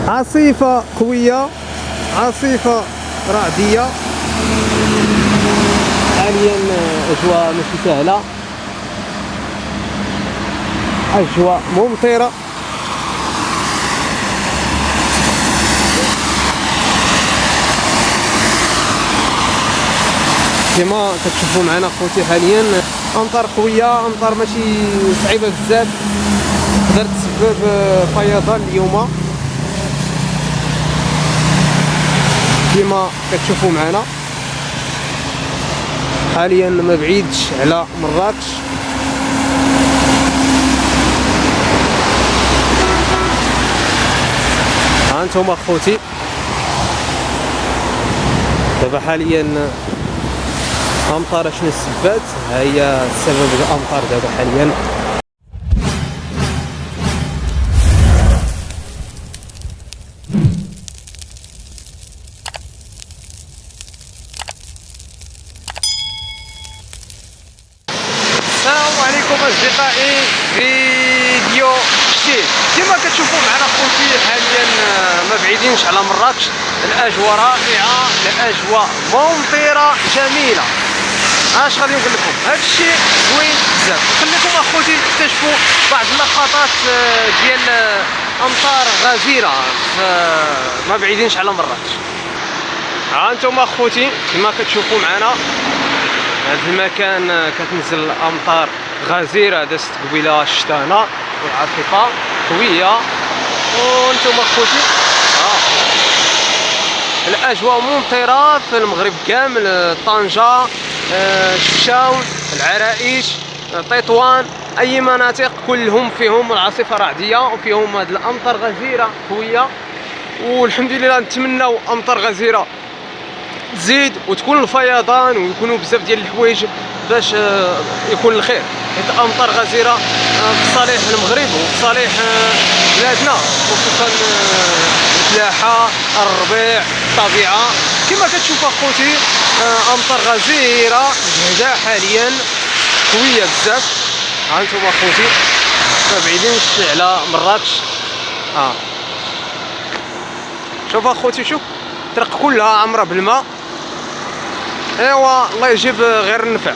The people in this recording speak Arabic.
عاصفة قوية، عاصفة رعدية. حاليا أجواء ماشي سهلة، أجواء ممطرة. كما كتشوفوا معنا خوتي حاليا أمطار قوية، أمطار ماشي صعيبة بزاف، تقدر تسبب فيضان اليوم كما كتشوفوا معنا. حاليا ما بعيدش على مراكش. ها انتم اخوتي دابا حاليا امطار شنو السبات، ها هي سبب الامطار دابا حاليا. السلام عليكم اصدقائي، فيديو جديد. كما كتشوفوا معنا خوتي حاليا ما بعيدينش على مراكش. الاجواء رائعه، الاجواء ممطره جميله. اش غادي نقول لكم، هذا الشيء زوين بزاف. خليكم اخوتي تكتشفوا بعض اللقطات ديال امطار غزيره ما بعيدينش على مراكش. ها انتم اخوتي كما كتشوفوا معنا هذا المكان كتنزل الامطار غزيره، دازت قبيله الشتانه والعاصفه قويه. وانتم اخوتي الاجواء ممطره في المغرب كامل، طنجه، الشاون، العرائش، تطوان، اي مناطق كلهم فيهم العاصفه رعديه وفيهم هذه الامطار غزيره قويه. والحمد لله نتمنوا امطار غزيره تزيد وتكون الفيضان ويكونوا بزاف ديال الحوايج باش يكون الخير، حيت امطار غزيره في صالح المغرب وفي صالح بلادنا، خصوصا الفلاحه، الربيع، الطبيعه. كما كتشوف اخوتي امطار غزيره جهده حاليا قويه بزاف. ها انتم اخوتي ما بعيدينش على مراكش. شوف اخوتي، شوف الطريق كلها عامره بالماء. ايوا الله يجيب غير النفع.